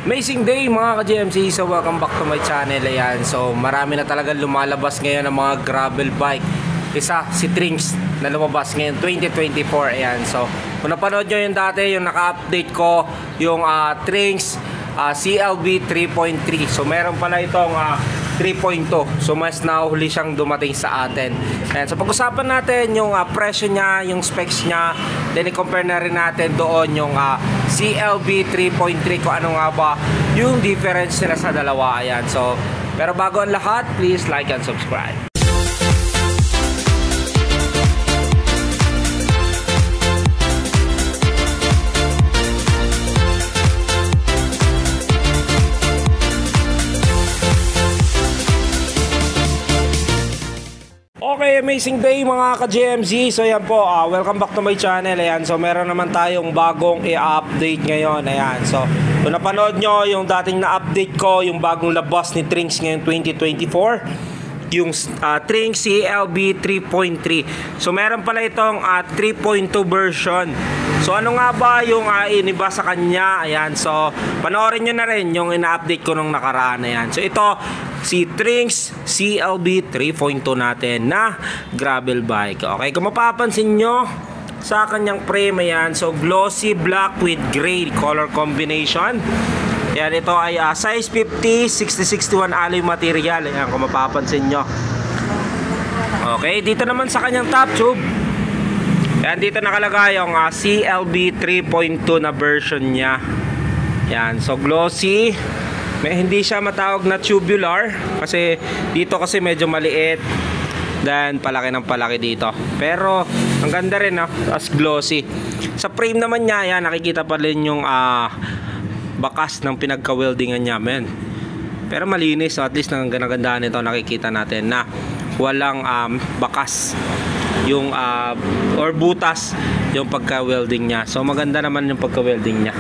Amazing day mga ka-GMC, so welcome back to my channel. Ayan, so marami na talaga lumalabas ngayon ng mga gravel bike. Isa si Trinx na lumabas ngayon 2024. Ayan, so kung napanood nyo yung dati, yung naka-update ko yung Trinx CLB 3.3. So meron pala itong 3.2. So mas nahuli siyang dumating sa atin. Ayan, so pag-usapan natin yung presyo niya, yung specs niya, then i-compare na rin natin doon yung CLB 3.3 kung ano nga ba yung difference nila sa dalawa. Ayan, so pero bago ang lahat, please like and subscribe. Okay, amazing day mga ka-GMZ. So yan po, welcome back to my channel. Ayan, so meron naman tayong bagong i-update ngayon. Ayan, so kung napanood nyo yung dating na-update ko, yung bagong labas ni Trinx ngayon 2024, yung Trinx CLB 3.3. So meron pala itong 3.2 version. So ano nga ba yung iniba sa kanya? Ayan, so panoorin nyo na rin yung ina-update ko nung nakaraan. Ayan, so ito si Trinx CLB 3.2 natin na gravel bike. Okay, kung mapapansin nyo sa kanyang frame, ayan, so glossy black with gray color combination. Ayan, ito ay size 50 6061 alloy material. Ayan, kung mapapansin nyo. Okay, dito naman sa kanyang top tube, ayan, dito nakalagay yung CLB 3.2 na version niya. Ayan, so glossy. Hindi siya matawag na tubular kasi dito kasi medyo maliit, then palaki ng palaki dito, pero ang ganda rin as glossy. Sa frame naman niya, yan, nakikita pa rin yung bakas ng pinagka-weldingan niya, men. Pero malinis, so at least ang ganda-ganda nito, nakikita natin na walang bakas yung or butas yung pagka-welding niya. So maganda naman yung pagka-welding niya.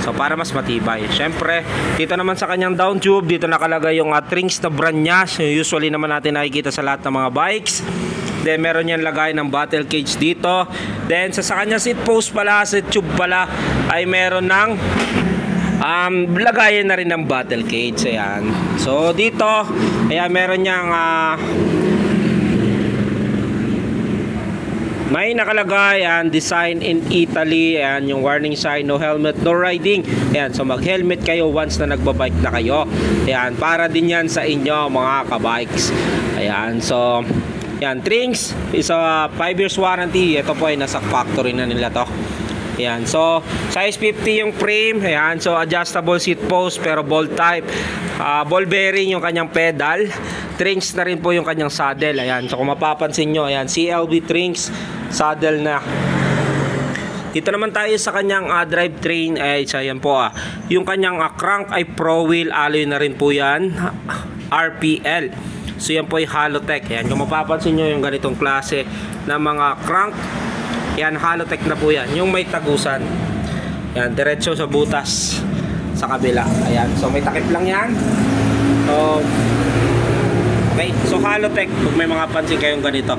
So para mas matibay. Syempre, dito naman sa kanyang down tube, dito nakalagay yung Trinx na brand niya. So, usually naman natin nakikita sa lahat ng mga bikes. Then meron yan lagay ng battle cage dito. Then sa kanyang seat post pala, seat tube pala, ay meron ng lagayan na rin ng battle cage. Ayan. So dito, ayan, meron niyang may nakalagay, design in Italy. Ayan, yung warning sign, no helmet, no riding. Ayan, so mag-helmet kayo once na nagbabike na kayo. Ayan, para din yan sa inyo mga kabikes. Ayan, so ayan, Trinx is a 5 years warranty. Ito po ay nasa factory na nila to. Ayan, so size 50 yung frame. Ayan, so adjustable seat post pero ball type. Ball bearing yung kanyang pedal. Trinx na rin po yung kanyang saddle. Ayan, so kung mapapansin nyo, ayan, CLB Trinx saddle na. Dito naman tayo sa kanyang drivetrain. Ay, so ayan po, yung kanyang crank ay Pro Wheel alloy na rin po yan, RPL. So yan po ay Halotech. Ayan, kung mapapansin nyo yung ganitong klase na mga crank, yan, Halotech na po yan, yung may tagusan. Yan, diretso sa butas sa kabila. Ayan, so may takip lang yan. So okay, so Halotech, kung may mga pansin kayong ganito.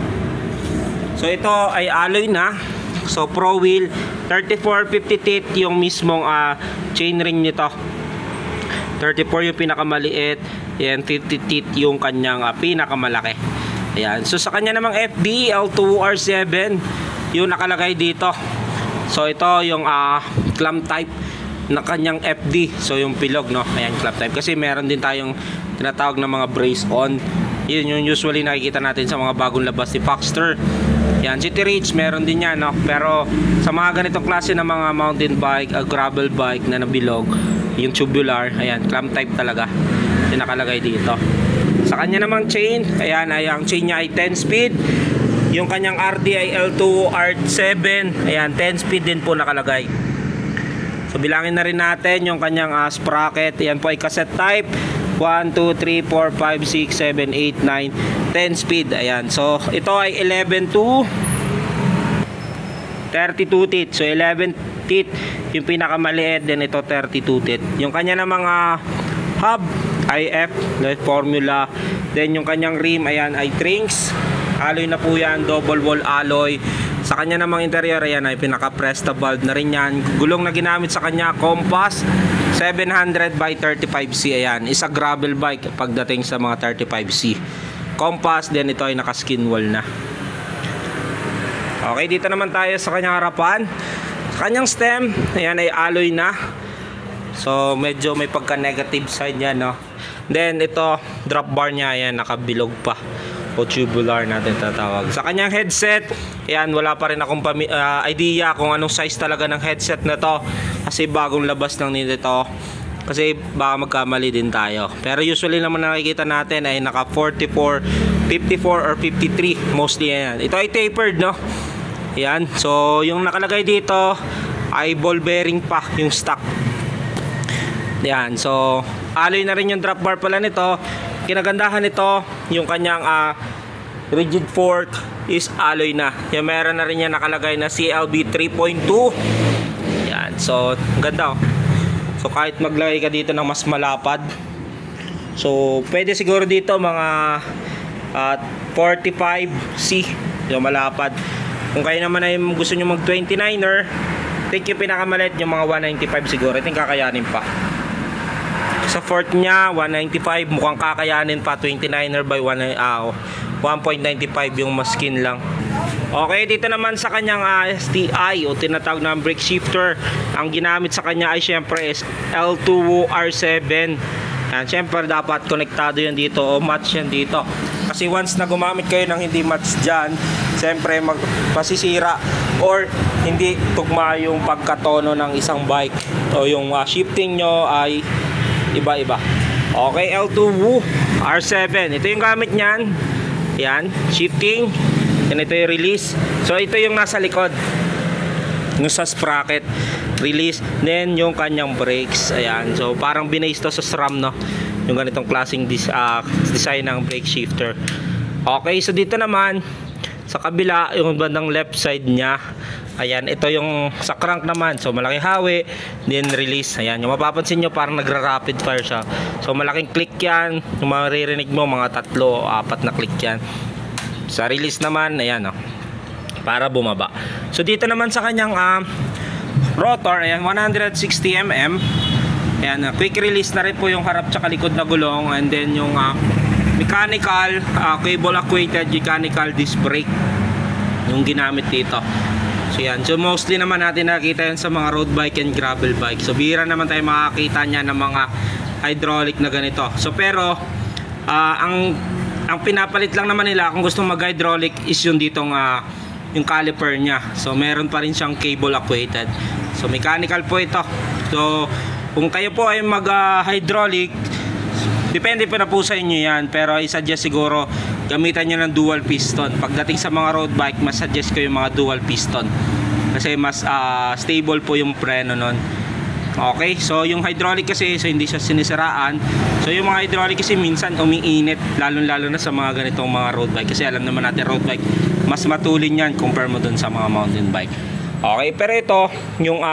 So ito ay alloy na. So Pro Wheel, 3450 teeth yung mismong chainring nito. 34 yung pinakamaliit, yan 50 teeth yung kanyang pinakamalaki. Ayan, so sa kanya namang FB L2R7 yung nakalagay dito. So ito yung clamp type na kanyang FD. So yung pilog, no, ayan, clamp type. Kasi meron din tayong tinatawag na mga brace on. Yun yung usually nakikita natin sa mga bagong labas ni Foxster. Yan, City Reach, meron din yan, no? Pero sa mga ganitong klase ng mga mountain bike, gravel bike na nabilog, yung tubular, ayan, clamp type talaga yung nakalagay dito. Sa kanya namang chain, ayan, ang chain niya ay 10 speed. Yung kanyang RD ay L2R7, ayan, 10 speed din po nakalagay. So bilangin na rin natin yung kanyang sprocket. Ayan po ay cassette type. 1, 2, 3, 4, 5, 6, 7, 8, 9, 10 speed. Ayan, so ito ay 11 to 32 teeth. So 11 teeth yung pinakamaliit, then ito 32 teeth. Yung kanya namang hub ay F formula. Then yung kanyang rim, ayan, ay Trinx alloy na po yan, double wall alloy. Sa kanya namang interior, ayan, ay pinaka-press valve na rin yan. Gulong na ginamit sa kanya, compass. 700 by 35C. Ayan, isa gravel bike pagdating sa mga 35C. Compass, then ito ay naka skin wall na. Okay, dito naman tayo sa kanyang harapan. Sa kanyang stem, ayan ay alloy na. So medyo may pagka negative side niya, no. Then ito, drop bar niya, ayan, nakabilog pa o tubular natin tatawag. Sa kanyang headset, ayan, wala pa rin akong idea kung anong size talaga ng headset na to, kasi bagong labas lang nito, kasi baka magkamali din tayo. Pero usually naman nakikita natin ay naka 44, 54 or 53 mostly. Ayan, ito ay tapered, no. Ayan, so yung nakalagay dito ay ball bearing pa yung stock. Ayan, so alloy na rin yung drop bar pala nito. Kinagandahan nito, yung kanyang rigid fork is alloy na. Yung meron na rin yan nakalagay na CLB 3.2. Yan, so ganda, oh. So kahit maglagay ka dito ng mas malapad, so pwede siguro dito mga 45C yung malapad. Kung kayo naman ay gusto nyo mag 29er, think yung pinakamalit yung mga 195 siguro, I think kakayanin pa. Sa Ford niya 195, mukhang kakayanin pa. 29er by 1.95 yung maskin lang. Okay, dito naman sa kanyang STI o tinatawag na brake shifter, ang ginamit sa kanya ay syempre is L2 R7. Yan, syempre dapat konektado yan dito o match yan dito, kasi once na gumamit kayo ng hindi match dyan, syempre masisira or hindi tugma yung pagkatono ng isang bike o yung shifting nyo ay iba-iba. Okay, L2 R7, ito yung gamit niyan. Yan, shifting. Yan, ito yung release. So ito yung nasa likod, yung sa sprocket, release. Then yung kanyang brakes. Ayan, so parang binase to sa SRAM, no, yung ganitong klaseng design ng brake shifter. Okay, so dito naman sa kabila, yung bandang left side niya, ayan, ito yung sa crank naman. So malaking hawi, then release. Ayan, yung mapapansin nyo parang nagra-rapid fire siya. So malaking click yan. Yung maririnig mo mga 3 o 4 na click yan. Sa release naman, ayan, oh, para bumaba. So dito naman sa kanyang rotor, ayan, 160mm. Ayan, quick release na rin po yung harap tsaka likod na gulong. And then yung mechanical, cable actuated mechanical disc brake yung ginamit dito. So yan, so mostly naman natin nakita yan sa mga road bike and gravel bike. So bihira naman tayo makakita niya ng mga hydraulic na ganito. So pero ang pinapalit lang naman nila kung gusto mag hydraulic is yung ditong yung caliper niya. So meron pa rin siyang cable actuated. So mechanical po ito. So kung kayo po ay mag hydraulic, depende pa na po sa inyo yan, pero i-suggest siguro gamitan nyo ng dual piston. Pagdating sa mga road bike, mas suggest ko yung mga dual piston kasi mas stable po yung preno nun. Okay, so yung hydraulic kasi, so hindi siya sinisiraan. So yung mga hydraulic kasi minsan umiinit, lalo na sa mga ganitong mga road bike, kasi alam naman natin road bike mas matulin yan compare mo dun sa mga mountain bike. Okay, pero ito yung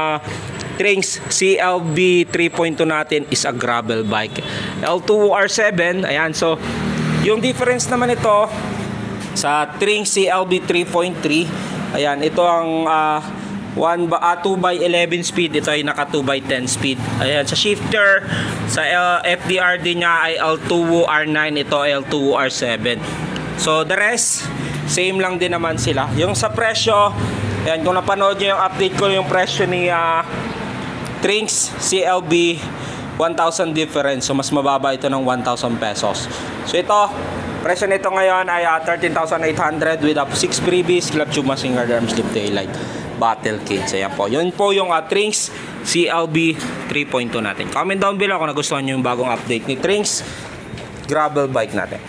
Trinx CLB 3.2 natin is a gravel bike. L2 R7, ayan, so yung difference naman ito sa Trinx CLB 3.3, ayan, ito ang 2x11 speed, ito ay naka 2x10 speed. Ayan, sa shifter, sa FDRD niya ay L2 R9, ito L2 R7. So the rest, same lang din naman sila. Yung sa presyo, ayan, kung napanood nyo yung update ko yung presyo ni Trinx CLB, 1,000 difference. So mas mababa ito ng 1,000 pesos. So ito, presyo nito ngayon ay 13,800 with up 6 freebies, club tube, massinger arms, lip taillight, battle kits. Ayan po, yun po yung Trinx CLB 3.2 natin. Comment down below kung nagustuhan nyo yung bagong update ni Trinx gravel bike natin.